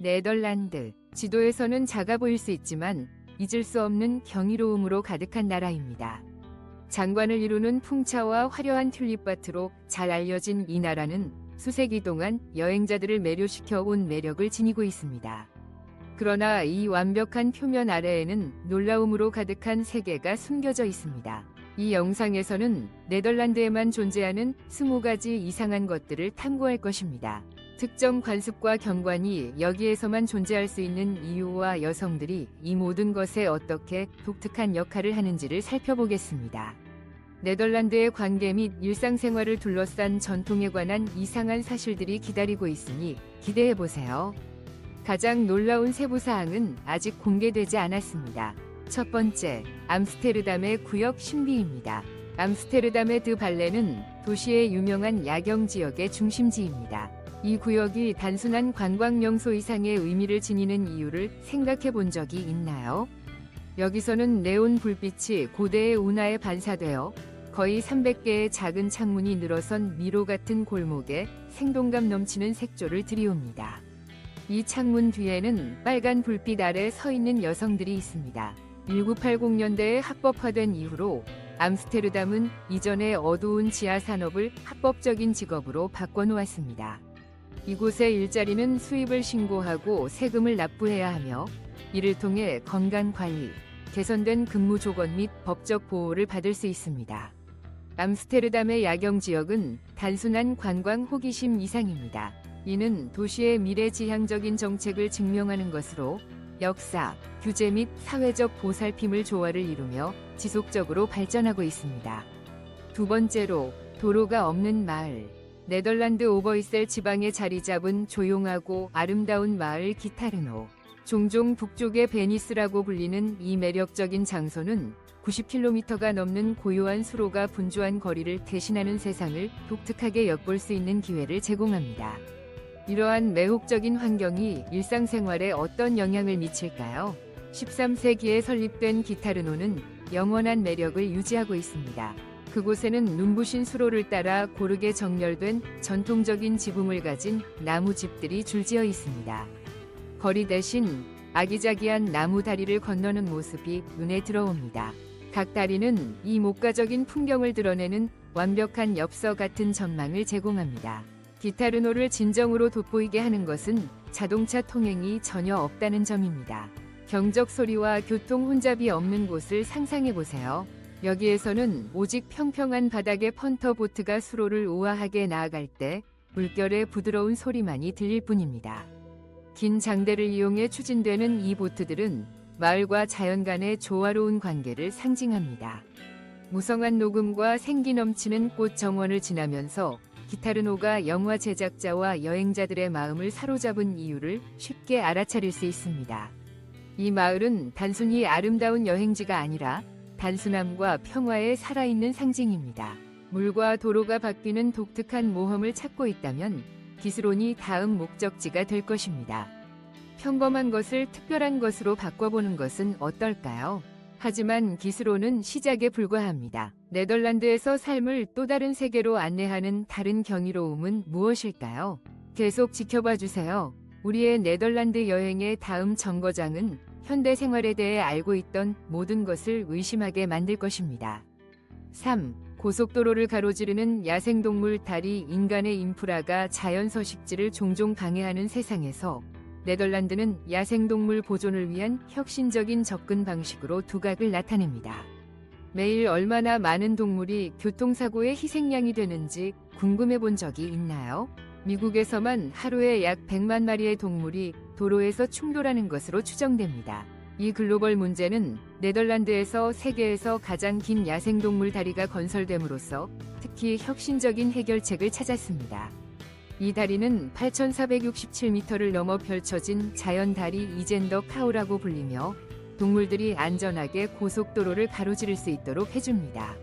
네덜란드. 지도에서는 작아 보일 수 있지만 잊을 수 없는 경이로움으로 가득한 나라입니다. 장관을 이루는 풍차와 화려한 튤립밭으로 잘 알려진 이 나라는 수세기 동안 여행자들을 매료시켜 온 매력을 지니고 있습니다. 그러나 이 완벽한 표면 아래에는 놀라움으로 가득한 세계가 숨겨져 있습니다. 이 영상에서는 네덜란드에만 존재하는 20가지 이상한 것들을 탐구할 것입니다. 특정 관습과 경관이 여기에서만 존재할 수 있는 이유와 여성들이 이 모든 것에 어떻게 독특한 역할을 하는지를 살펴보겠습니다. 네덜란드의 관계 및 일상생활을 둘러싼 전통에 관한 이상한 사실들이 기다리고 있으니 기대해보세요. 가장 놀라운 세부사항은 아직 공개되지 않았습니다. 첫 번째, 암스테르담의 구역 신비입니다. 암스테르담의 드 발레는 도시의 유명한 야경 지역의 중심지입니다. 이 구역이 단순한 관광 명소 이상의 의미를 지니는 이유를 생각해 본 적이 있나요? 여기서는 네온 불빛이 고대의 운하에 반사되어 거의 300개의 작은 창문이 늘어선 미로 같은 골목에 생동감 넘치는 색조를 들이옵니다. 이 창문 뒤에는 빨간 불빛 아래 서 있는 여성들이 있습니다. 1980년대에 합법화된 이후로 암스테르담은 이전의 어두운 지하 산업을 합법적인 직업으로 바꿔놓았습니다. 이곳의 일자리는 수입을 신고하고 세금을 납부해야 하며 이를 통해 건강관리, 개선된 근무 조건 및 법적 보호를 받을 수 있습니다. 암스테르담의 야경 지역은 단순한 관광 호기심 이상입니다. 이는 도시의 미래지향적인 정책을 증명하는 것으로 역사, 규제 및 사회적 보살핌을 조화를 이루며 지속적으로 발전하고 있습니다. 두 번째로, 도로가 없는 마을. 네덜란드 오버이셀 지방에 자리 잡은 조용하고 아름다운 마을 기타르노. 종종 북쪽의 베니스라고 불리는 이 매력적인 장소는 90km가 넘는 고요한 수로가 분주한 거리를 대신하는 세상을 독특하게 엿볼 수 있는 기회를 제공합니다. 이러한 매혹적인 환경이 일상생활에 어떤 영향을 미칠까요? 13세기에 설립된 기타르노는 영원한 매력을 유지하고 있습니다. 그곳에는 눈부신 수로를 따라 고르게 정렬된 전통적인 지붕을 가진 나무 집들이 줄지어 있습니다. 거리 대신 아기자기한 나무 다리를 건너는 모습이 눈에 들어옵니다. 각 다리는 이 목가적인 풍경을 드러내는 완벽한 엽서 같은 전망을 제공합니다. 기타르노를 진정으로 돋보이게 하는 것은 자동차 통행이 전혀 없다는 점입니다. 경적 소리와 교통 혼잡이 없는 곳을 상상해보세요. 여기에서는 오직 평평한 바닥의 펀터보트가 수로를 우아하게 나아갈 때 물결의 부드러운 소리만이 들릴 뿐입니다. 긴 장대를 이용해 추진되는 이 보트들은 마을과 자연 간의 조화로운 관계를 상징합니다. 무성한 녹음과 생기 넘치는 꽃 정원을 지나면서 기타르노가 영화 제작자와 여행자들의 마음을 사로잡은 이유를 쉽게 알아차릴 수 있습니다. 이 마을은 단순히 아름다운 여행지가 아니라 단순함과 평화의 살아있는 상징입니다. 물과 도로가 바뀌는 독특한 모험을 찾고 있다면 기스론이 다음 목적지가 될 것입니다. 평범한 것을 특별한 것으로 바꿔보는 것은 어떨까요? 하지만 기스론은 시작에 불과합니다. 네덜란드에서 삶을 또 다른 세계로 안내하는 다른 경이로움은 무엇일까요? 계속 지켜봐 주세요. 우리의 네덜란드 여행의 다음 정거장은 현대 생활에 대해 알고 있던 모든 것을 의심하게 만들 것입니다. 3. 고속도로를 가로지르는 야생동물 다리. 인간의 인프라가 자연 서식지를 종종 방해하는 세상에서 네덜란드는 야생동물 보존을 위한 혁신적인 접근 방식으로 두각을 나타냅니다. 매일 얼마나 많은 동물이 교통사고의 희생양이 되는지 궁금해 본 적이 있나요? 미국에서만 하루에 약 100만 마리의 동물이 도로에서 충돌하는 것으로 추정됩니다. 이 글로벌 문제는 네덜란드에서 세계에서 가장 긴 야생동물 다리가 건설됨으로써 특히 혁신적인 해결책을 찾았습니다. 이 다리는 8,467m를 넘어 펼쳐진 자연 다리 이젠더 카우라고 불리며 동물들이 안전하게 고속도로를 가로지를 수 있도록 해줍니다.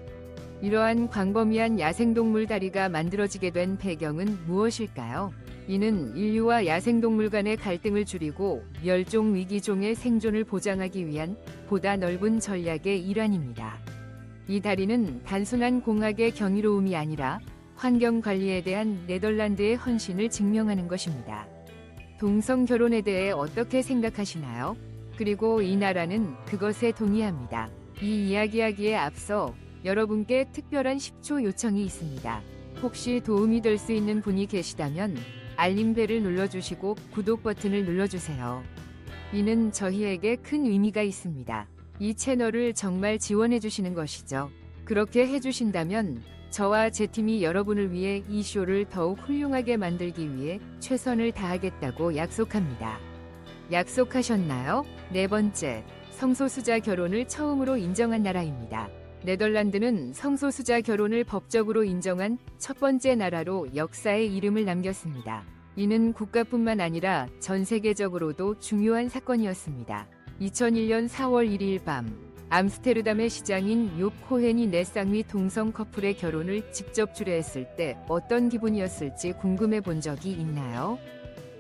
이러한 광범위한 야생동물 다리가 만들어지게 된 배경은 무엇일까요? 이는 인류와 야생동물 간의 갈등을 줄이고 멸종 위기종의 생존을 보장하기 위한 보다 넓은 전략의 일환입니다. 이 다리는 단순한 공학의 경이로움이 아니라 환경 관리에 대한 네덜란드의 헌신을 증명하는 것입니다. 동성 결혼에 대해 어떻게 생각하시나요? 그리고 이 나라는 그것에 동의합니다. 이 이야기하기에 앞서 여러분께 특별한 10초 요청이 있습니다. 혹시 도움이 될 수 있는 분이 계시다면 알림벨을 눌러주시고 구독 버튼을 눌러주세요. 이는 저희에게 큰 의미가 있습니다. 이 채널을 정말 지원해주시는 것이죠. 그렇게 해주신다면 저와 제 팀이 여러분을 위해 이 쇼를 더욱 훌륭하게 만들기 위해 최선을 다하겠다고 약속합니다. 약속하셨나요? 네 번째, 성소수자 결혼을 처음으로 인정한 나라입니다. 네덜란드는 성소수자 결혼을 법적으로 인정한 첫 번째 나라로 역사에 이름을 남겼습니다. 이는 국가뿐만 아니라 전 세계적으로도 중요한 사건이었습니다. 2001년 4월 1일 밤, 암스테르담의 시장인 욥 코헨이 네 쌍미 동성 커플의 결혼을 직접 주례했을 때 어떤 기분이었을지 궁금해 본 적이 있나요?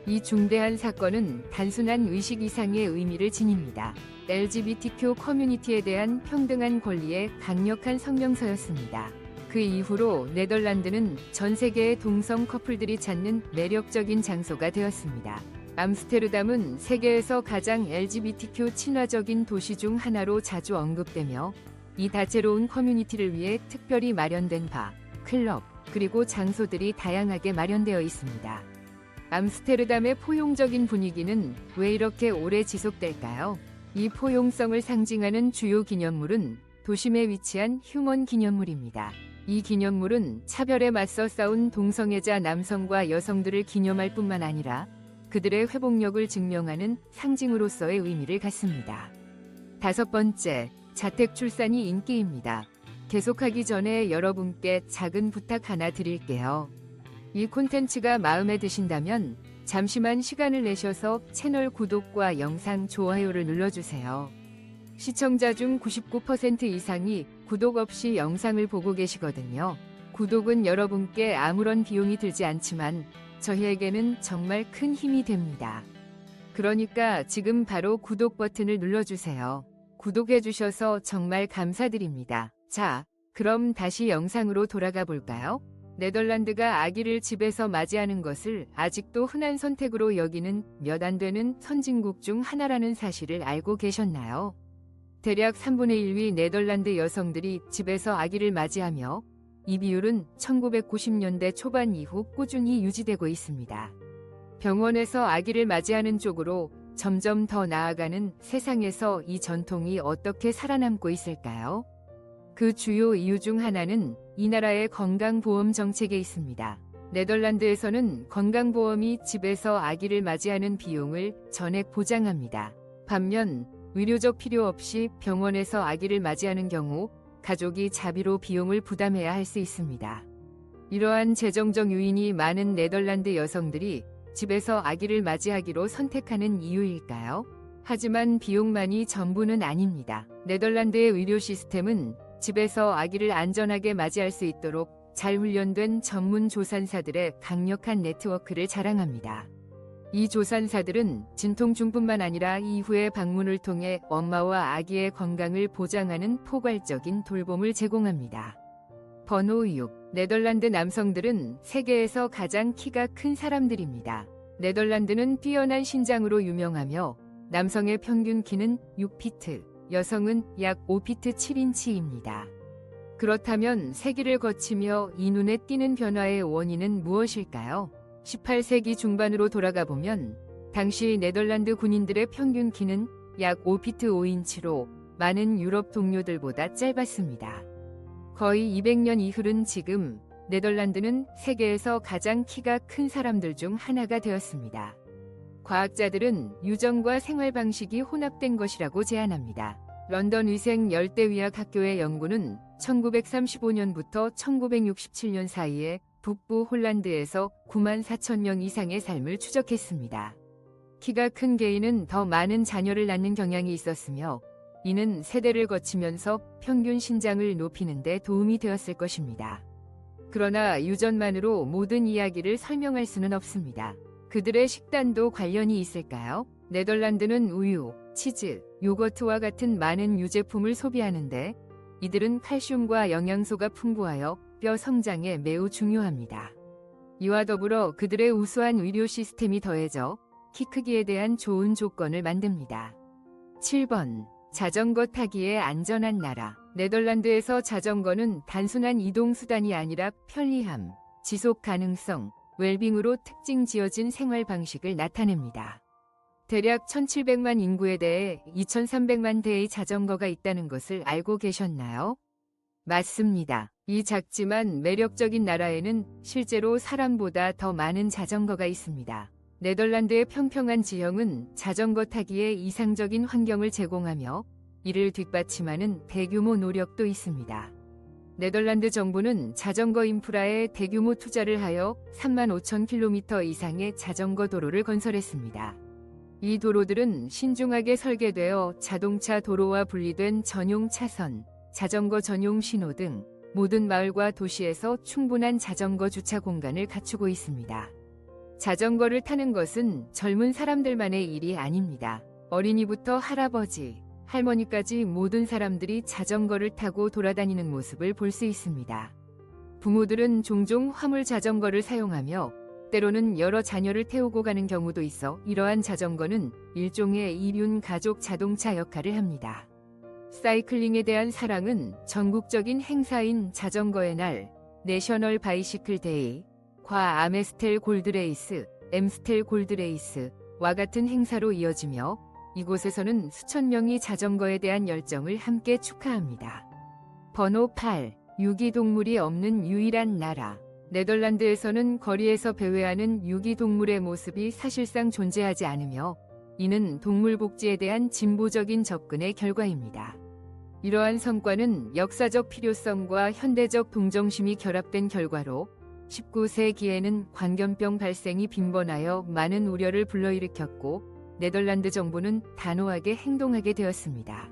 이 중대한 사건은 단순한 의식 이상의 의미를 지닙니다. LGBTQ 커뮤니티에 대한 평등한 권리의 강력한 성명서였습니다. 그 이후로 네덜란드는 전 세계의 동성 커플들이 찾는 매력적인 장소가 되었습니다. 암스테르담은 세계에서 가장 LGBTQ 친화적인 도시 중 하나로 자주 언급되며 이 다채로운 커뮤니티를 위해 특별히 마련된 바, 클럽, 그리고 장소들이 다양하게 마련되어 있습니다. 암스테르담의 포용적인 분위기는 왜 이렇게 오래 지속될까요? 이 포용성을 상징하는 주요 기념물은 도심에 위치한 휴먼 기념물입니다. 이 기념물은 차별에 맞서 싸운 동성애자 남성과 여성들을 기념할 뿐만 아니라 그들의 회복력을 증명하는 상징으로서의 의미를 갖습니다. 다섯 번째, 자택 출산이 인기입니다. 계속하기 전에 여러분께 작은 부탁 하나 드릴게요. 이 콘텐츠가 마음에 드신다면 잠시만 시간을 내셔서 채널 구독과 영상 좋아요를 눌러주세요. 시청자 중 99% 이상이 구독 없이 영상을 보고 계시거든요. 구독은 여러분께 아무런 비용이 들지 않지만 저희에게는 정말 큰 힘이 됩니다. 그러니까 지금 바로 구독 버튼을 눌러주세요. 구독해주셔서 정말 감사드립니다. 자, 그럼 다시 영상으로 돌아가 볼까요? 네덜란드가 아기를 집에서 맞이하는 것을 아직도 흔한 선택으로 여기는 몇 안 되는 선진국 중 하나라는 사실을 알고 계셨나요? 대략 3분의 1위 네덜란드 여성들이 집에서 아기를 맞이하며 이 비율은 1990년대 초반 이후 꾸준히 유지되고 있습니다. 병원에서 아기를 맞이하는 쪽으로 점점 더 나아가는 세상에서 이 전통이 어떻게 살아남고 있을까요? 그 주요 이유 중 하나는 이 나라의 건강보험 정책에 있습니다. 네덜란드에서는 건강보험이 집에서 아기를 맞이하는 비용을 전액 보장합니다. 반면 의료적 필요 없이 병원에서 아기를 맞이하는 경우 가족이 자비로 비용을 부담해야 할 수 있습니다. 이러한 재정적 요인이 많은 네덜란드 여성들이 집에서 아기를 맞이하기로 선택하는 이유일까요? 하지만 비용만이 전부는 아닙니다. 네덜란드의 의료 시스템은 집에서 아기를 안전하게 맞이할 수 있도록 잘 훈련된 전문 조산사들의 강력한 네트워크를 자랑합니다. 이 조산사들은 진통 중뿐만 아니라 이후의 방문을 통해 엄마와 아기의 건강을 보장하는 포괄적인 돌봄을 제공합니다. 번호 6. 네덜란드 남성들은 세계에서 가장 키가 큰 사람들입니다. 네덜란드는 뛰어난 신장으로 유명하며 남성의 평균 키는 6피트, 여성은 약 5피트 7인치입니다. 그렇다면 세기를 거치며 이 눈에 띄는 변화의 원인은 무엇일까요? 18세기 중반으로 돌아가 보면 당시 네덜란드 군인들의 평균 키는 약 5피트 5인치로 많은 유럽 동료들보다 짧았습니다. 거의 200년 이후른 지금 네덜란드는 세계에서 가장 키가 큰 사람들 중 하나가 되었습니다. 과학자들은 유전과 생활 방식이 혼합된 것이라고 제안합니다. 런던 위생 열대위학 학교의 연구는 1935년부터 1967년 사이에 북부 홀란드에서 9만 4천 명 이상의 삶을 추적했습니다. 키가 큰 개인은 더 많은 자녀를 낳는 경향이 있었으며 이는 세대를 거치면서 평균 신장을 높이는 데 도움이 되었을 것입니다. 그러나 유전만으로 모든 이야기를 설명할 수는 없습니다. 그들의 식단도 관련이 있을까요? 네덜란드는 우유, 치즈, 요거트와 같은 많은 유제품을 소비하는데 이들은 칼슘과 영양소가 풍부하여 뼈 성장에 매우 중요합니다. 이와 더불어 그들의 우수한 의료 시스템이 더해져 키 크기에 대한 좋은 조건을 만듭니다. 7번. 자전거 타기에 안전한 나라. 네덜란드에서 자전거는 단순한 이동수단이 아니라 편리함, 지속 가능성, 웰빙으로 특징 지어진 생활 방식을 나타냅니다. 대략 1700만 인구에 대해 2300만 대의 자전거가 있다는 것을 알고 계셨나요? 맞습니다. 이 작지만 매력적인 나라에는 실제로 사람보다 더 많은 자전거가 있습니다. 네덜란드의 평평한 지형은 자전거 타기에 이상적인 환경을 제공하며 이를 뒷받침하는 대규모 노력도 있습니다. 네덜란드 정부는 자전거 인프라에 대규모 투자를 하여 3만 5천 킬로미터 이상의 자전거 도로를 건설했습니다. 이 도로들은 신중하게 설계되어 자동차 도로와 분리된 전용 차선, 자전거 전용 신호 등 모든 마을과 도시에서 충분한 자전거 주차 공간을 갖추고 있습니다. 자전거를 타는 것은 젊은 사람들만의 일이 아닙니다. 어린이부터 할아버지, 할머니까지 모든 사람들이 자전거를 타고 돌아다니는 모습을 볼 수 있습니다. 부모들은 종종 화물 자전거를 사용하며 때로는 여러 자녀를 태우고 가는 경우도 있어 이러한 자전거는 일종의 이륜 가족 자동차 역할을 합니다. 사이클링에 대한 사랑은 전국적인 행사인 자전거의 날, 내셔널 바이시클 데이, 과 아메스텔 골드레이스, 엠스텔 골드레이스와 같은 행사로 이어지며 이곳에서는 수천 명이 자전거에 대한 열정을 함께 축하합니다. 번호 8. 유기동물이 없는 유일한 나라. 네덜란드에서는 거리에서 배회하는 유기동물의 모습이 사실상 존재하지 않으며 이는 동물 복지에 대한 진보적인 접근의 결과입니다. 이러한 성과는 역사적 필요성과 현대적 동정심이 결합된 결과로 19세기에는 광견병 발생이 빈번하여 많은 우려를 불러일으켰고 네덜란드 정부는 단호하게 행동하게 되었습니다.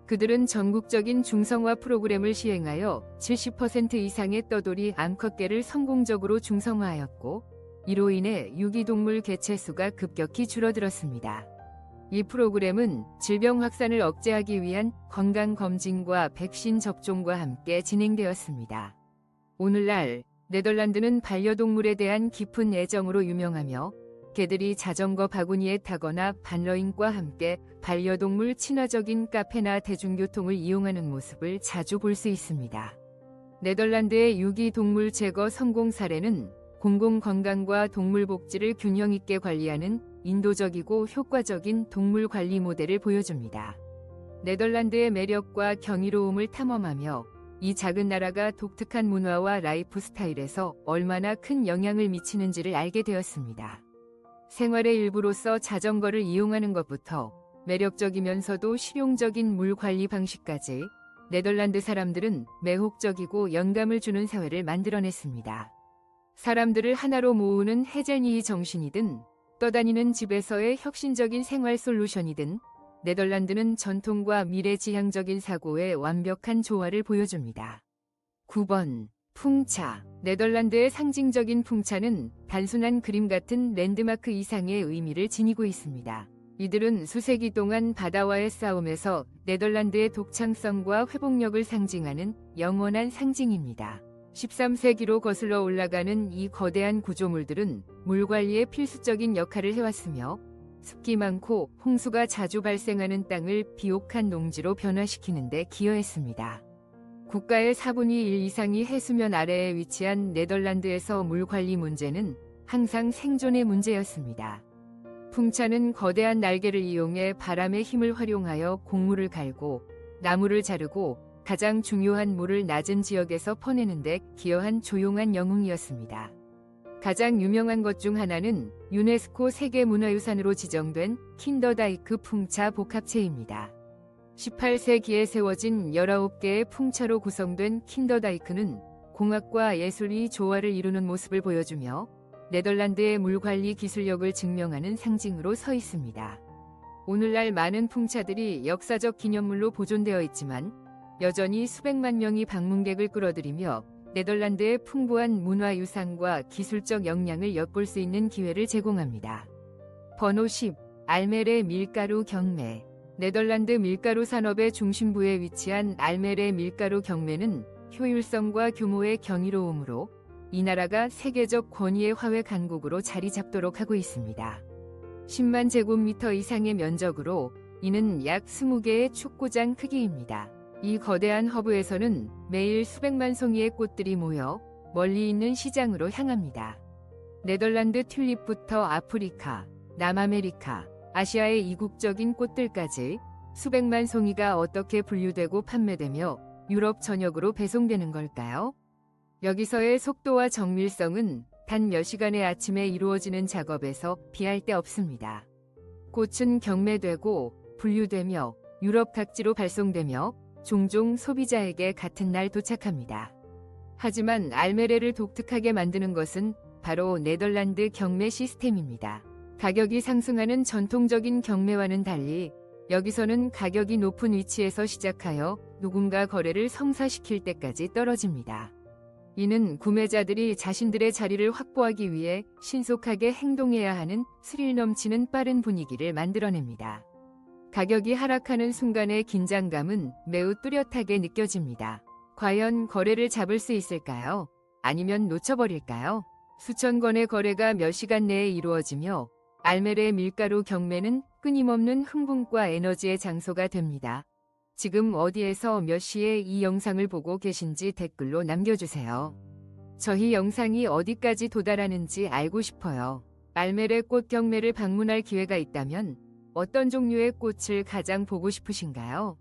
그들은 전국적인 중성화 프로그램을 시행하여 70% 이상의 떠돌이 암컷개를 성공적으로 중성화하였고 이로 인해 유기동물 개체수가 급격히 줄어들었습니다. 이 프로그램은 질병 확산을 억제하기 위한 건강검진과 백신 접종과 함께 진행되었습니다. 오늘날 네덜란드는 반려동물에 대한 깊은 애정으로 유명하며 개들이 자전거 바구니에 타거나 반러인과 함께 반려동물 친화적인 카페나 대중교통을 이용하는 모습을 자주 볼 수 있습니다. 네덜란드의 유기동물 제거 성공 사례는 공공건강과 동물복지를 균형 있게 관리하는 인도적이고 효과적인 동물 관리 모델을 보여줍니다. 네덜란드의 매력과 경이로움을 탐험하며 이 작은 나라가 독특한 문화와 라이프 스타일에서 얼마나 큰 영향을 미치는지를 알게 되었습니다. 생활의 일부로서 자전거를 이용하는 것부터 매력적이면서도 실용적인 물 관리 방식까지 네덜란드 사람들은 매혹적이고 영감을 주는 사회를 만들어냈습니다. 사람들을 하나로 모으는 헤젤니히 정신이든 떠다니는 집에서의 혁신적인 생활 솔루션이든 네덜란드는 전통과 미래지향적인 사고의 완벽한 조화를 보여줍니다. 9번. 풍차. 네덜란드의 상징적인 풍차는 단순한 그림 같은 랜드마크 이상의 의미를 지니고 있습니다. 이들은 수세기 동안 바다와의 싸움에서 네덜란드의 독창성과 회복력을 상징하는 영원한 상징입니다. 13세기로 거슬러 올라가는 이 거대한 구조물들은 물 관리에 필수적인 역할을 해왔으며 습기 많고 홍수가 자주 발생하는 땅을 비옥한 농지로 변화시키는 데 기여했습니다. 국가의 4분의 1 이상이 해수면 아래에 위치한 네덜란드에서 물 관리 문제는 항상 생존의 문제였습니다. 풍차는 거대한 날개를 이용해 바람의 힘을 활용하여 곡물을 갈고 나무를 자르고 가장 중요한 물을 낮은 지역에서 퍼내는 데 기여한 조용한 영웅이었습니다. 가장 유명한 것 중 하나는 유네스코 세계문화유산으로 지정된 킨더다이크 풍차 복합체입니다. 18세기에 세워진 19개의 풍차로 구성된 킨더다이크는 공학과 예술이 조화를 이루는 모습을 보여주며 네덜란드의 물관리 기술력을 증명하는 상징으로 서 있습니다. 오늘날 많은 풍차들이 역사적 기념물로 보존되어 있지만 여전히 수백만 명이 방문객을 끌어들이며 네덜란드의 풍부한 문화유산과 기술적 역량을 엿볼 수 있는 기회를 제공합니다. 번호 10. 알메레 밀가루 경매. 네덜란드 밀가루 산업의 중심부에 위치한 알메레 밀가루 경매는 효율성과 규모의 경이로움으로 이 나라가 세계적 권위의 화훼 강국으로 자리 잡도록 하고 있습니다. 10만 제곱미터 이상의 면적으로 이는 약 20개의 축구장 크기입니다. 이 거대한 허브에서는 매일 수백만 송이의 꽃들이 모여 멀리 있는 시장으로 향합니다. 네덜란드 튤립부터 아프리카, 남아메리카, 아시아의 이국적인 꽃들까지 수백만 송이가 어떻게 분류되고 판매되며 유럽 전역으로 배송되는 걸까요? 여기서의 속도와 정밀성은 단 몇 시간의 아침에 이루어지는 작업에서 비할 데 없습니다. 꽃은 경매되고 분류되며 유럽 각지로 발송되며 종종 소비자에게 같은 날 도착합니다. 하지만 알메레를 독특하게 만드는 것은 바로 네덜란드 경매 시스템입니다. 가격이 상승하는 전통적인 경매와는 달리 여기서는 가격이 높은 위치에서 시작하여 누군가 거래를 성사시킬 때까지 떨어집니다. 이는 구매자들이 자신들의 자리를 확보하기 위해 신속하게 행동해야 하는 스릴 넘치는 빠른 분위기를 만들어냅니다. 가격이 하락하는 순간의 긴장감은 매우 뚜렷하게 느껴집니다. 과연 거래를 잡을 수 있을까요? 아니면 놓쳐버릴까요? 수천 건의 거래가 몇 시간 내에 이루어지며 알메레 밀가루 경매는 끊임없는 흥분과 에너지의 장소가 됩니다. 지금 어디에서 몇 시에 이 영상을 보고 계신지 댓글로 남겨주세요. 저희 영상이 어디까지 도달하는지 알고 싶어요. 알메레 꽃 경매를 방문할 기회가 있다면 어떤 종류의 꽃을 가장 보고 싶으신가요?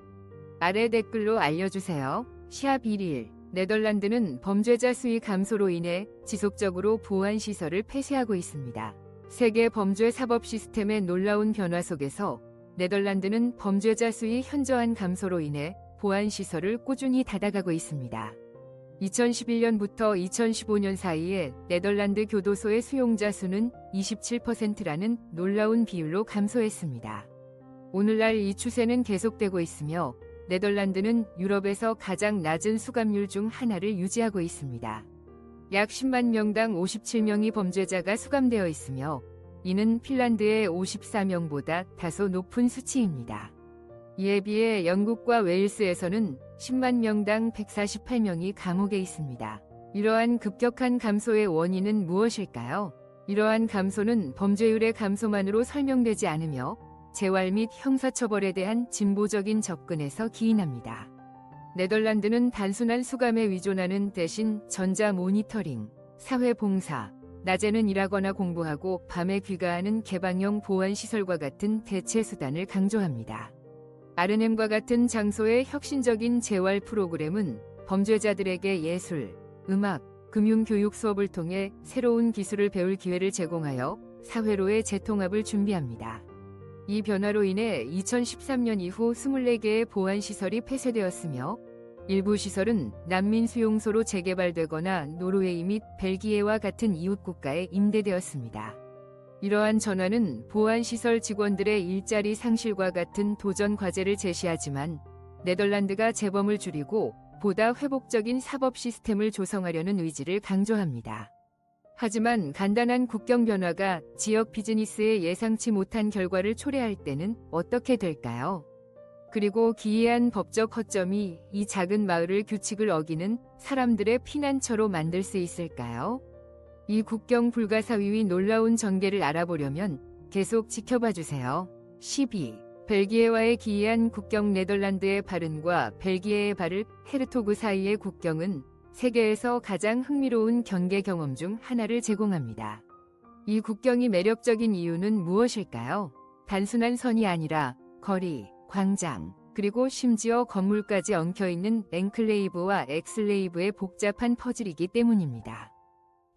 아래 댓글로 알려주세요. 시합 1일, 네덜란드는 범죄자 수위 감소로 인해 지속적으로 보안시설을 폐쇄하고 있습니다. 세계 범죄 사법 시스템의 놀라운 변화 속에서 네덜란드는 범죄자 수위 현저한 감소로 인해 보안시설을 꾸준히 닫아가고 있습니다. 2011년부터 2015년 사이에 네덜란드 교도소의 수용자 수는 27%라는 놀라운 비율로 감소했습니다. 오늘날 이 추세는 계속되고 있으며 네덜란드는 유럽에서 가장 낮은 수감률 중 하나를 유지하고 있습니다. 약 10만 명당 57명이 범죄자가 수감되어 있으며 이는 핀란드의 54명보다 다소 높은 수치입니다. 이에 비해 영국과 웨일스에서는 10만 명당 148명이 감옥에 있습니다. 이러한 급격한 감소의 원인은 무엇일까요? 이러한 감소는 범죄율의 감소만으로 설명되지 않으며 재활 및 형사처벌에 대한 진보적인 접근에서 기인합니다. 네덜란드는 단순한 수감에 의존하는 대신 전자 모니터링, 사회봉사, 낮에는 일하거나 공부하고 밤에 귀가하는 개방형 보안시설과 같은 대체 수단을 강조합니다. 아르넴과 같은 장소의 혁신적인 재활 프로그램은 범죄자들에게 예술, 음악, 금융교육 수업을 통해 새로운 기술을 배울 기회를 제공하여 사회로의 재통합을 준비합니다. 이 변화로 인해 2013년 이후 24개의 보안시설이 폐쇄되었으며 일부 시설은 난민 수용소로 재개발되거나 노르웨이 및 벨기에와 같은 이웃국가에 임대되었습니다. 이러한 전환은 보안시설 직원들의 일자리 상실과 같은 도전 과제를 제시하지만 네덜란드가 재범을 줄이고 보다 회복적인 사법 시스템을 조성하려는 의지를 강조합니다. 하지만 간단한 국경 변화가 지역 비즈니스에 예상치 못한 결과를 초래할 때는 어떻게 될까요? 그리고 기이한 법적 허점이 이 작은 마을을 규칙을 어기는 사람들의 피난처로 만들 수 있을까요? 이 국경 불가사의의 놀라운 전개를 알아보려면 계속 지켜봐 주세요. 12. 벨기에와의 기이한 국경. 네덜란드의 바른과 벨기에의 바르 헤르토그 사이의 국경은 세계에서 가장 흥미로운 경계 경험 중 하나를 제공합니다. 이 국경이 매력적인 이유는 무엇일까요? 단순한 선이 아니라 거리, 광장, 그리고 심지어 건물까지 엉켜있는 엔클레이브와 엑슬레이브의 복잡한 퍼즐이기 때문입니다.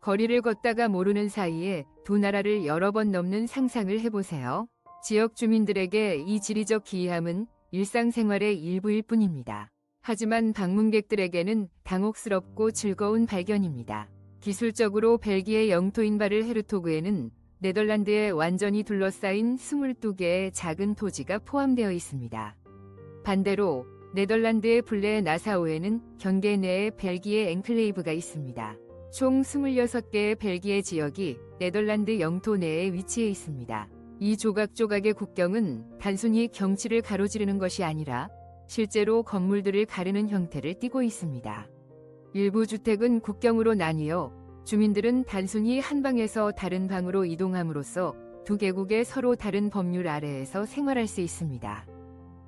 거리를 걷다가 모르는 사이에 두 나라를 여러 번 넘는 상상을 해보세요. 지역 주민들에게 이 지리적 기이함은 일상생활의 일부일 뿐입니다. 하지만 방문객들에게는 당혹스럽고 즐거운 발견입니다. 기술적으로 벨기에 영토인 바르 헤르토그에는 네덜란드에 완전히 둘러싸인 22개의 작은 토지가 포함되어 있습니다. 반대로 네덜란드의 블레 나사우에는 경계 내에 벨기에 앵클레이브가 있습니다. 총 26개의 벨기에 지역이 네덜란드 영토 내에 위치해 있습니다. 이 조각조각의 국경은 단순히 경치를 가로지르는 것이 아니라 실제로 건물들을 가르는 형태를 띠고 있습니다. 일부 주택은 국경으로 나뉘어 주민들은 단순히 한 방에서 다른 방으로 이동함으로써 두 개국의 서로 다른 법률 아래에서 생활할 수 있습니다.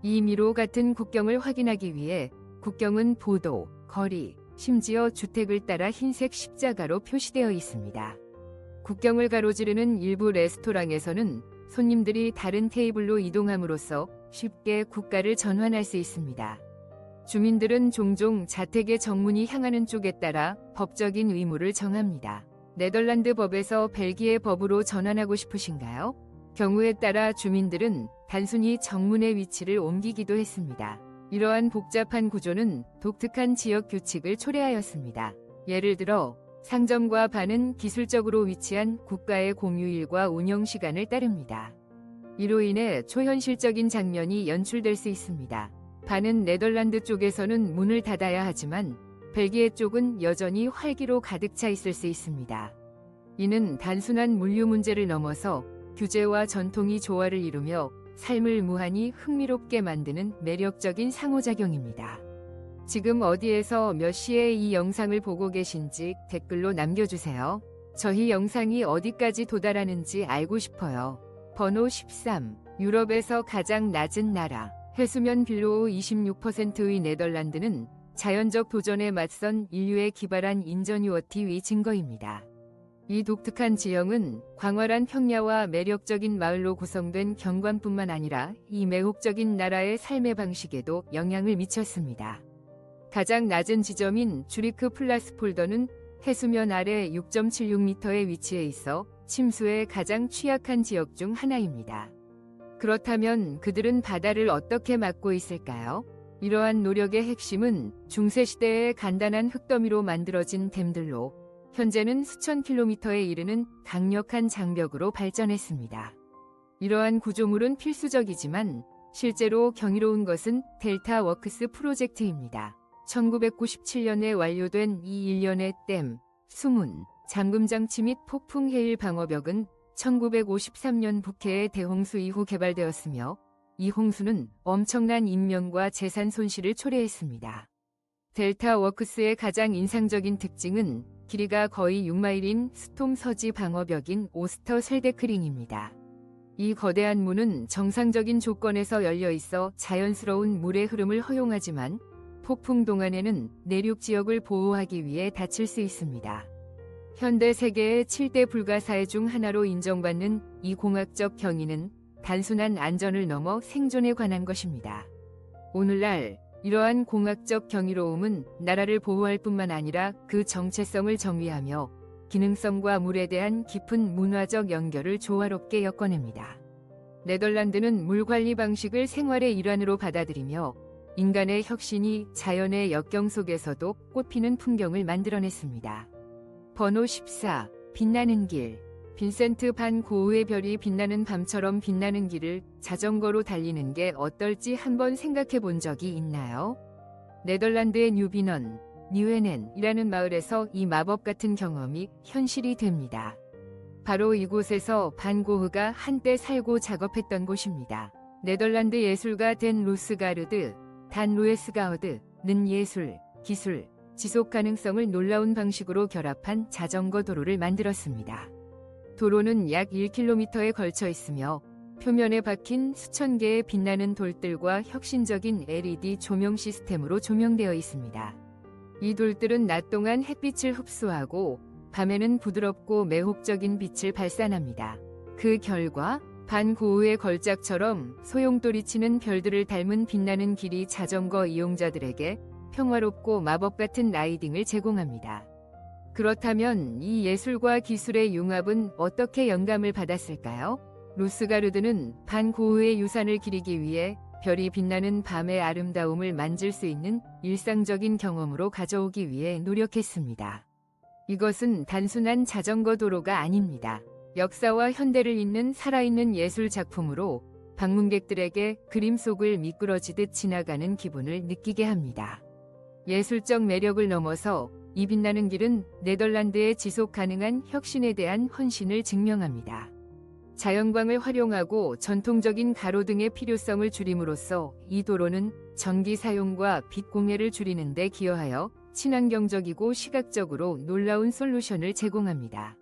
이 미로 같은 국경을 확인하기 위해 국경은 보도, 거리, 심지어 주택을 따라 흰색 십자가로 표시되어 있습니다. 국경을 가로지르는 일부 레스토랑에서는 손님들이 다른 테이블로 이동함으로써 쉽게 국가를 전환할 수 있습니다. 주민들은 종종 자택의 정문이 향하는 쪽에 따라 법적인 의무를 정합니다. 네덜란드 법에서 벨기에 법으로 전환하고 싶으신가요? 경우에 따라 주민들은 단순히 정문의 위치를 옮기기도 했습니다. 이러한 복잡한 구조는 독특한 지역 규칙을 초래하였습니다. 예를 들어 상점과 반은 기술적으로 위치한 국가의 공휴일과 운영 시간을 따릅니다. 이로 인해 초현실적인 장면이 연출될 수 있습니다. 반은 네덜란드 쪽에서는 문을 닫아야 하지만 벨기에 쪽은 여전히 활기로 가득 차 있을 수 있습니다. 이는 단순한 물류 문제를 넘어서 규제와 전통이 조화를 이루며 삶을 무한히 흥미롭게 만드는 매력적인 상호작용입니다. 지금 어디에서 몇 시에 이 영상을 보고 계신지 댓글로 남겨주세요. 저희 영상이 어디까지 도달하는지 알고 싶어요. 번호 13. 유럽에서 가장 낮은 나라. 해수면 빌로 26%의 네덜란드는 자연적 도전에 맞선 인류에 기발한 인저니워티 위 증거입니다. 이 독특한 지형은 광활한 평야와 매력적인 마을로 구성된 경관뿐만 아니라 이 매혹적인 나라의 삶의 방식에도 영향을 미쳤습니다. 가장 낮은 지점인 주리크 플라스폴더는 해수면 아래 6.76m의 위치해 있어 침수에 가장 취약한 지역 중 하나입니다. 그렇다면 그들은 바다를 어떻게 막고 있을까요? 이러한 노력의 핵심은 중세시대의 간단한 흙더미로 만들어진 댐들로 현재는 수천 킬로미터에 이르는 강력한 장벽으로 발전했습니다. 이러한 구조물은 필수적이지만 실제로 경이로운 것은 델타 워크스 프로젝트입니다. 1997년에 완료된 이 일련의 댐, 수문, 잠금장치 및 폭풍 해일 방어벽은 1953년 북해의 대홍수 이후 개발되었으며 이 홍수는 엄청난 인명과 재산 손실을 초래했습니다. 델타 워크스의 가장 인상적인 특징은 길이가 거의 6마일인 스톰 서지 방어벽인 오스터 셀데크링입니다. 이 거대한 문은 정상적인 조건에서 열려 있어 자연스러운 물의 흐름을 허용하지만 폭풍 동안에는 내륙 지역을 보호하기 위해 닫힐 수 있습니다. 현대 세계의 7대 불가사의 중 하나로 인정받는 이 공학적 경위는 단순한 안전을 넘어 생존에 관한 것입니다. 오늘날 이러한 공학적 경이로움은 나라를 보호할 뿐만 아니라 그 정체성을 정의하며 기능성과 물에 대한 깊은 문화적 연결을 조화롭게 엮어냅니다. 네덜란드는 물 관리 방식을 생활의 일환으로 받아들이며 인간의 혁신이 자연의 역경 속에서도 꽃피는 풍경을 만들어냈습니다. 번호 14. 빛나는 길. 빈센트 반 고흐의 별이 빛나는 밤처럼 빛나는 길을 자전거로 달리는 게 어떨지 한번 생각해 본 적이 있나요? 네덜란드의 뉴비넌, 뉴에넨이라는 마을에서 이 마법 같은 경험이 현실이 됩니다. 바로 이곳에서 반 고흐가 한때 살고 작업했던 곳입니다. 네덜란드 예술가 댄 루스가르드, 단 루에스가우드는 예술, 기술, 지속 가능성을 놀라운 방식으로 결합한 자전거 도로를 만들었습니다. 도로는 약 1km에 걸쳐 있으며 표면에 박힌 수천 개의 빛나는 돌들과 혁신적인 LED 조명 시스템으로 조명되어 있습니다. 이 돌들은 낮 동안 햇빛을 흡수하고 밤에는 부드럽고 매혹적인 빛을 발산합니다. 그 결과 반 고흐의 걸작처럼 소용돌이 치는 별들을 닮은 빛나는 길이 자전거 이용자들에게 평화롭고 마법 같은 라이딩을 제공합니다. 그렇다면 이 예술과 기술의 융합은 어떻게 영감을 받았을까요? 루스가르드는 반 고흐의 유산을 기리기 위해 별이 빛나는 밤의 아름다움을 만질 수 있는 일상적인 경험으로 가져오기 위해 노력했습니다. 이것은 단순한 자전거 도로가 아닙니다. 역사와 현대를 잇는 살아있는 예술 작품으로 방문객들에게 그림 속을 미끄러지듯 지나가는 기분을 느끼게 합니다. 예술적 매력을 넘어서 이 빛나는 길은 네덜란드의 지속 가능한 혁신에 대한 헌신을 증명합니다. 자연광을 활용하고 전통적인 가로등의 필요성을 줄임으로써 이 도로는 전기 사용과 빛 공해를 줄이는 데 기여하여 친환경적이고 시각적으로 놀라운 솔루션을 제공합니다.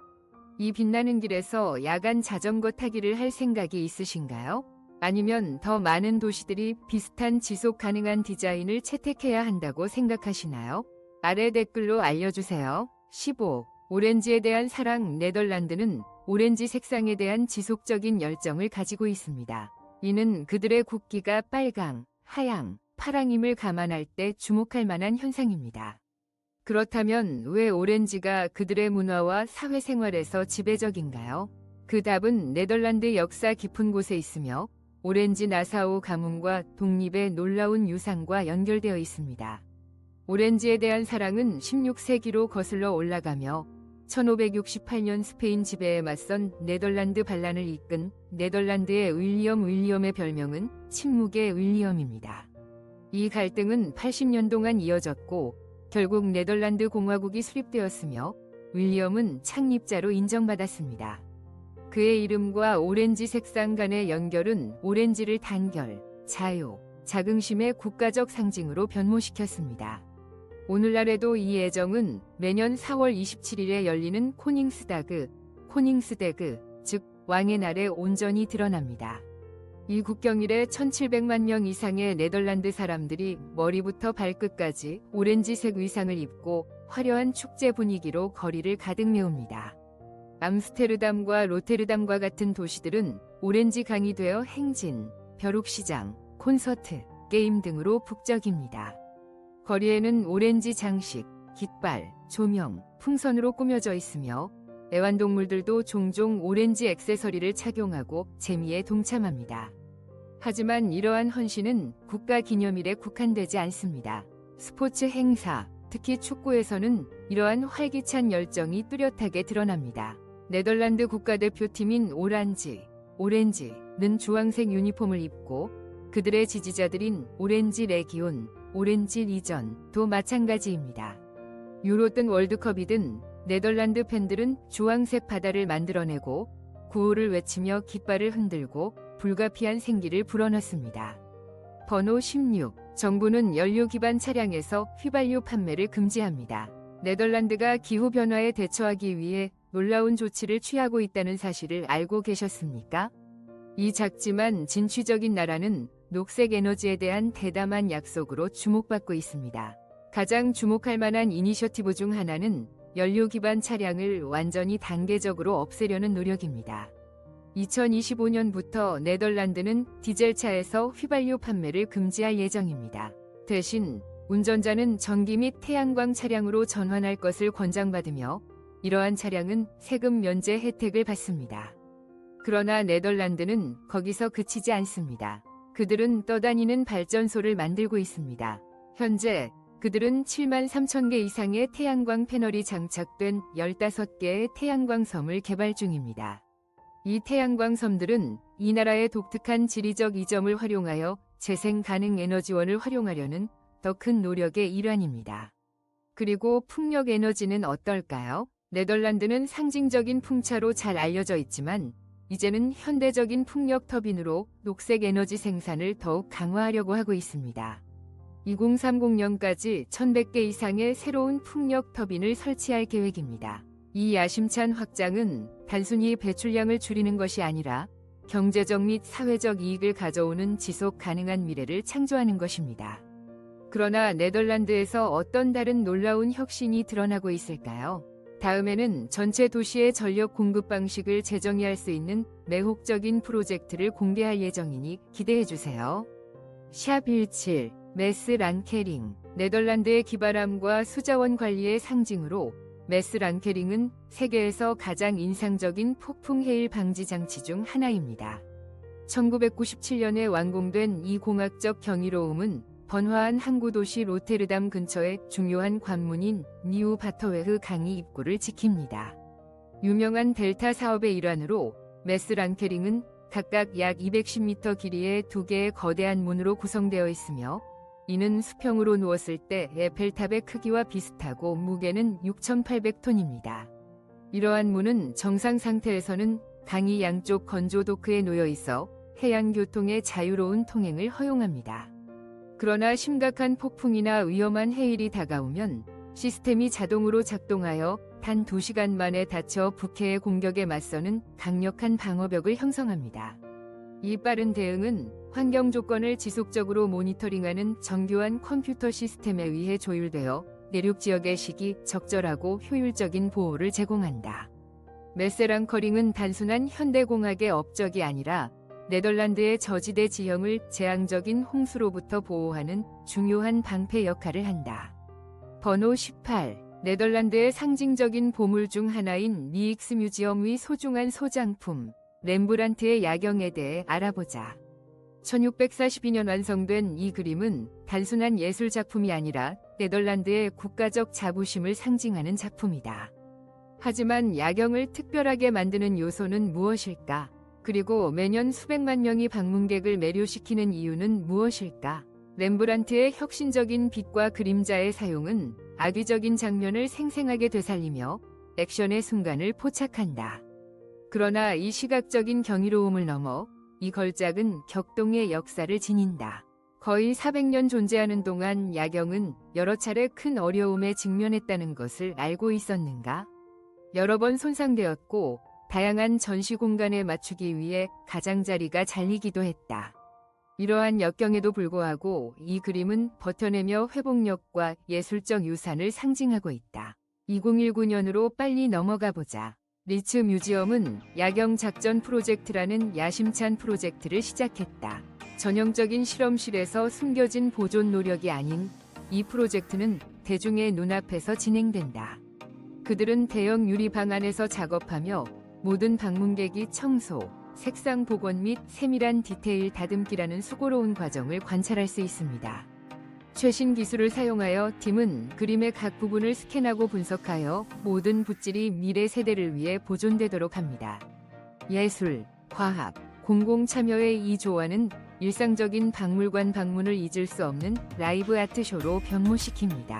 이 빛나는 길에서 야간 자전거 타기를 할 생각이 있으신가요? 아니면 더 많은 도시들이 비슷한 지속 가능한 디자인을 채택해야 한다고 생각하시나요? 아래 댓글로 알려주세요. 15. 오렌지에 대한 사랑. 네덜란드는 오렌지 색상에 대한 지속적인 열정을 가지고 있습니다. 이는 그들의 국기가 빨강, 하양, 파랑임을 감안할 때 주목할 만한 현상입니다. 그렇다면 왜 오렌지가 그들의 문화와 사회생활에서 지배적인가요? 그 답은 네덜란드 역사 깊은 곳에 있으며 오렌지 나사우 가문과 독립의 놀라운 유산과 연결되어 있습니다. 오렌지에 대한 사랑은 16세기로 거슬러 올라가며 1568년 스페인 지배에 맞선 네덜란드 반란을 이끈 네덜란드의 윌리엄의 별명은 침묵의 윌리엄입니다. 이 갈등은 80년 동안 이어졌고 결국 네덜란드 공화국이 수립되었으며 윌리엄은 창립자로 인정받았습니다. 그의 이름과 오렌지 색상 간의 연결은 오렌지를 단결, 자유, 자긍심의 국가적 상징으로 변모시켰습니다. 오늘날에도 이 애정은 매년 4월 27일에 열리는 코닝스데그, 즉 왕의 날에 온전히 드러납니다. 이 국경일에 1700만 명 이상의 네덜란드 사람들이 머리부터 발끝까지 오렌지색 의상을 입고 화려한 축제 분위기로 거리를 가득 메웁니다. 암스테르담과 로테르담과 같은 도시들은 오렌지 강이 되어 행진, 벼룩시장, 콘서트, 게임 등으로 북적입니다. 거리에는 오렌지 장식, 깃발, 조명, 풍선으로 꾸며져 있으며 애완동물들도 종종 오렌지 액세서리를 착용하고 재미에 동참합니다. 하지만 이러한 헌신은 국가 기념일에 국한되지 않습니다. 스포츠 행사, 특히 축구에서는 이러한 활기찬 열정이 뚜렷하게 드러납니다. 네덜란드 국가대표팀인 오렌지는 주황색 유니폼을 입고 그들의 지지자들인 오렌지 레기온, 오렌지 리전도 마찬가지입니다. 유로든 월드컵이든 네덜란드 팬들은 주황색 바다를 만들어내고 구호를 외치며 깃발을 흔들고 불가피한 생기를 불어넣습니다. 번호 16. 정부는 연료 기반 차량에서 휘발유 판매를 금지합니다. 네덜란드가 기후변화에 대처하기 위해 놀라운 조치를 취하고 있다는 사실을 알고 계셨습니까? 이 작지만 진취적인 나라는 녹색 에너지에 대한 대담한 약속으로 주목받고 있습니다. 가장 주목할 만한 이니셔티브 중 하나는 연료 기반 차량을 완전히 단계적으로 없애려는 노력입니다. 2025년부터 네덜란드는 디젤차에서 휘발유 판매를 금지할 예정입니다. 대신 운전자는 전기 및 태양광 차량으로 전환할 것을 권장받으며 이러한 차량은 세금 면제 혜택을 받습니다. 그러나 네덜란드는 거기서 그치지 않습니다. 그들은 떠다니는 발전소를 만들고 있습니다. 현재 그들은 7만 3천 개 이상의 태양광 패널이 장착된 15개의 태양광 섬을 개발 중입니다. 이 태양광 섬들은 이 나라의 독특한 지리적 이점을 활용하여 재생 가능 에너지원을 활용하려는 더 큰 노력의 일환입니다. 그리고 풍력 에너지는 어떨까요? 네덜란드는 상징적인 풍차로 잘 알려져 있지만 이제는 현대적인 풍력 터빈으로 녹색 에너지 생산을 더욱 강화하려고 하고 있습니다. 2030년까지 1100개 이상의 새로운 풍력 터빈을 설치할 계획입니다. 이 야심찬 확장은 단순히 배출량을 줄이는 것이 아니라 경제적 및 사회적 이익을 가져오는 지속 가능한 미래를 창조하는 것입니다. 그러나 네덜란드에서 어떤 다른 놀라운 혁신이 드러나고 있을까요? 다음에는 전체 도시의 전력 공급 방식을 재정의할 수 있는 매혹적인 프로젝트를 공개할 예정이니 기대해주세요. 샵 17 메스 란케링. 네덜란드의 기발함과 수자원 관리의 상징으로 메스 란케링은 세계에서 가장 인상적인 폭풍 해일 방지 장치 중 하나입니다. 1997년에 완공된 이 공학적 경이로움은 번화한 항구 도시 로테르담 근처의 중요한 관문인 니우 바터웨흐 강이 입구를 지킵니다. 유명한 델타 사업의 일환으로 메스 란케링은 각각 약 210m 길이의 두 개의 거대한 문으로 구성되어 있으며 이는 수평으로 누웠을 때 에펠탑의 크기와 비슷하고 무게는 6,800톤입니다. 이러한 문은 정상 상태에서는 강이 양쪽 건조 도크에 놓여 있어 해양 교통의 자유로운 통행을 허용합니다. 그러나 심각한 폭풍이나 위험한 해일이 다가오면 시스템이 자동으로 작동하여 단 2시간 만에 닫혀 북해의 공격에 맞서는 강력한 방어벽을 형성합니다. 이 빠른 대응은 환경 조건을 지속적으로 모니터링하는 정교한 컴퓨터 시스템에 의해 조율되어 내륙 지역의 시기적절하고 효율적인 보호를 제공한다. 메세랑커링은 단순한 현대공학의 업적이 아니라 네덜란드의 저지대 지형을 재앙적인 홍수로부터 보호하는 중요한 방패 역할을 한다. 번호 18. 네덜란드의 상징적인 보물 중 하나인 리익스뮤지엄의 소중한 소장품, 렘브란트의 야경에 대해 알아보자. 1642년 완성된 이 그림은 단순한 예술 작품이 아니라 네덜란드의 국가적 자부심을 상징하는 작품이다. 하지만 야경을 특별하게 만드는 요소는 무엇일까? 그리고 매년 수백만 명의 방문객을 매료시키는 이유는 무엇일까? 렘브란트의 혁신적인 빛과 그림자의 사용은 악의적인 장면을 생생하게 되살리며 액션의 순간을 포착한다. 그러나 이 시각적인 경이로움을 넘어 이 걸작은 격동의 역사를 지닌다. 거의 400년 존재하는 동안 야경은 여러 차례 큰 어려움에 직면했다는 것을 알고 있었는가? 여러 번 손상되었고 다양한 전시 공간에 맞추기 위해 가장자리가 잘리기도 했다. 이러한 역경에도 불구하고 이 그림은 버텨내며 회복력과 예술적 유산을 상징하고 있다. 2019년으로 빨리 넘어가 보자. 리츠 뮤지엄은 야경 작전 프로젝트라는 야심찬 프로젝트를 시작했다. 전형적인 실험실에서 숨겨진 보존 노력이 아닌 이 프로젝트는 대중의 눈앞에서 진행된다. 그들은 대형 유리방 안에서 작업하며 모든 방문객이 청소, 색상 복원 및 세밀한 디테일 다듬기라는 수고로운 과정을 관찰할 수 있습니다. 최신 기술을 사용하여 팀은 그림의 각 부분을 스캔하고 분석하여 모든 붓질이 미래 세대를 위해 보존되도록 합니다. 예술, 과학, 공공 참여의 이 조화는 일상적인 박물관 방문을 잊을 수 없는 라이브 아트쇼로 변모시킵니다.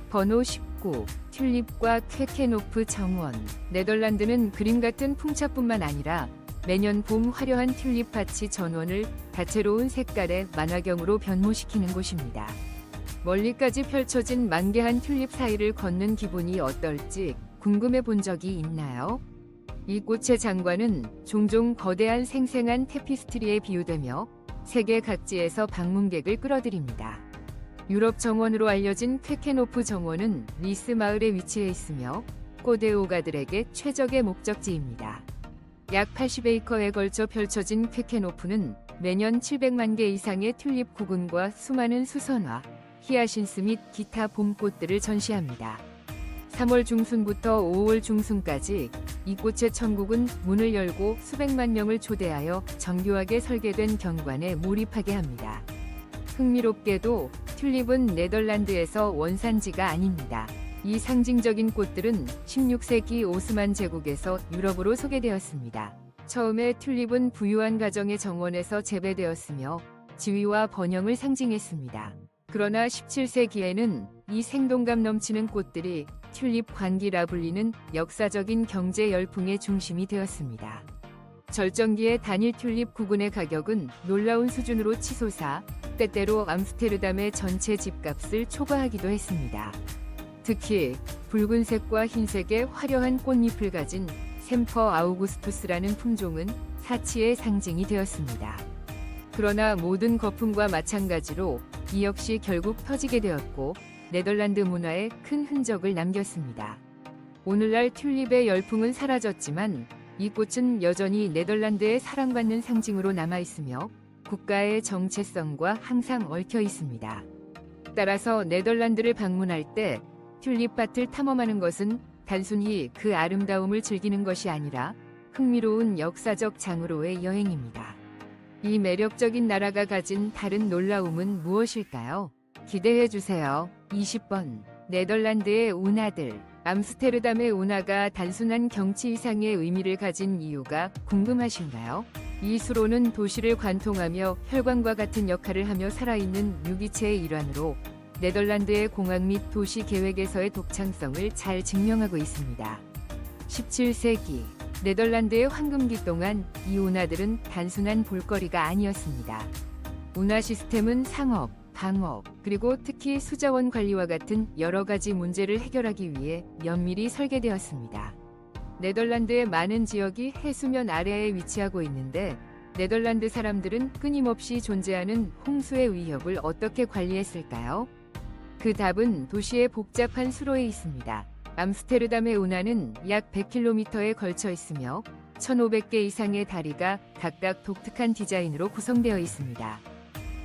번호 19. 튤립과 쾌케노프 정원. 네덜란드는 그림 같은 풍차뿐만 아니라 매년 봄 화려한 튤립밭이 전원을 다채로운 색깔의 만화경으로 변모시키는 곳입니다. 멀리까지 펼쳐진 만개한 튤립 사이를 걷는 기분이 어떨지 궁금해 본 적이 있나요? 이 꽃의 장관은 종종 거대한 생생한 테피스트리에 비유되며 세계 각지에서 방문객을 끌어들입니다. 유럽 정원으로 알려진 쾌케노프 정원은 리스 마을에 위치해 있으며 꽃애호가들에게 최적의 목적지입니다. 약 80에이커에 걸쳐 펼쳐진 쾌케노프는 매년 700만 개 이상의 튤립 구근과 수많은 수선화, 히아신스 및 기타 봄꽃들을 전시합니다. 3월 중순부터 5월 중순까지 이 꽃의 천국은 문을 열고 수백만 명을 초대하여 정교하게 설계된 경관에 몰입하게 합니다. 흥미롭게도 튤립은 네덜란드에서 원산지가 아닙니다. 이 상징적인 꽃들은 16세기 오스만 제국에서 유럽으로 소개되었습니다. 처음에 튤립은 부유한 가정의 정원에서 재배되었으며 지위와 번영을 상징했습니다. 그러나 17세기에는 이 생동감 넘치는 꽃들이 튤립 관기라 불리는 역사적인 경제 열풍의 중심이 되었습니다. 절정기의 단일 튤립 구근의 가격은 놀라운 수준으로 치솟아 때때로 암스테르담의 전체 집값을 초과하기도 했습니다. 특히 붉은색과 흰색의 화려한 꽃잎을 가진 샘퍼 아우구스투스라는 품종은 사치의 상징이 되었습니다. 그러나 모든 거품과 마찬가지로 이 역시 결국 터지게 되었고 네덜란드 문화에 큰 흔적을 남겼습니다. 오늘날 튤립의 열풍은 사라졌지만 이 꽃은 여전히 네덜란드의 사랑받는 상징으로 남아있으며 국가의 정체성과 항상 얽혀 있습니다. 따라서 네덜란드를 방문할 때 튤립밭을 탐험하는 것은 단순히 그 아름다움을 즐기는 것이 아니라 흥미로운 역사적 장으로의 여행입니다. 이 매력적인 나라가 가진 다른 놀라움은 무엇일까요? 기대해주세요. 20번. 네덜란드의 운하들. 암스테르담의 운하가 단순한 경치 이상의 의미를 가진 이유가 궁금하신가요? 이 수로는 도시를 관통하며 혈관과 같은 역할을 하며 살아있는 유기체의 일환으로 네덜란드의 공항 및 도시 계획에서의 독창성을 잘 증명하고 있습니다. 17세기 네덜란드의 황금기 동안 이 운하들은 단순한 볼거리가 아니었습니다. 운하 시스템은 상업, 방어, 그리고 특히 수자원 관리와 같은 여러 가지 문제를 해결하기 위해 면밀히 설계되었습니다. 네덜란드의 많은 지역이 해수면 아래에 위치하고 있는데 네덜란드 사람들은 끊임없이 존재하는 홍수의 위협을 어떻게 관리했을까요? 그 답은 도시의 복잡한 수로에 있습니다. 암스테르담의 운하는 약 100km에 걸쳐 있으며 1,500개 이상의 다리가 각각 독특한 디자인으로 구성되어 있습니다.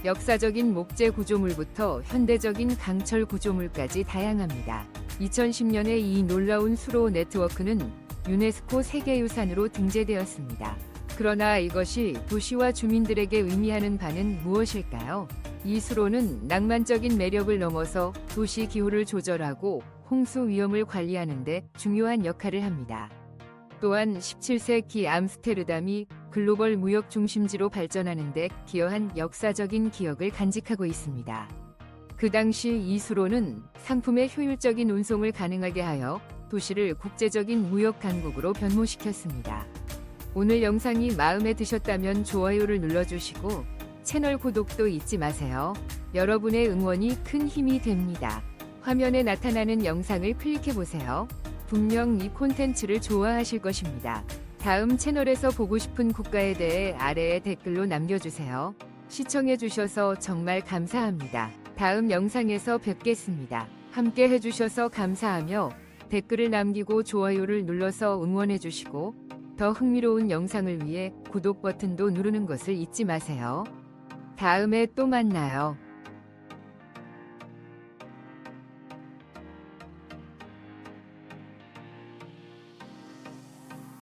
역사적인 목재 구조물부터 현대적인 강철 구조물까지 다양합니다. 2010년에 이 놀라운 수로 네트워크는 유네스코 세계유산으로 등재되었습니다. 그러나 이것이 도시와 주민들에게 의미하는 바는 무엇일까요? 이 수로는 낭만적인 매력을 넘어서 도시 기후를 조절하고 홍수 위험을 관리하는 데 중요한 역할을 합니다. 또한 17세기 암스테르담이 글로벌 무역 중심지로 발전하는 데 기여한 역사적인 기억을 간직하고 있습니다. 그 당시 이 수로는 상품의 효율적인 운송을 가능하게 하여 도시를 국제적인 무역 강국으로 변모시켰습니다. 오늘 영상이 마음에 드셨다면 좋아요를 눌러주시고 채널 구독도 잊지 마세요. 여러분의 응원이 큰 힘이 됩니다. 화면에 나타나는 영상을 클릭해보세요. 분명 이 콘텐츠를 좋아하실 것입니다. 다음 채널에서 보고 싶은 국가에 대해 아래에 댓글로 남겨주세요. 시청해주셔서 정말 감사합니다. 다음 영상에서 뵙겠습니다. 함께 해주셔서 감사하며 댓글을 남기고 좋아요를 눌러서 응원해주시고 더 흥미로운 영상을 위해 구독 버튼도 누르는 것을 잊지 마세요. 다음에 또 만나요.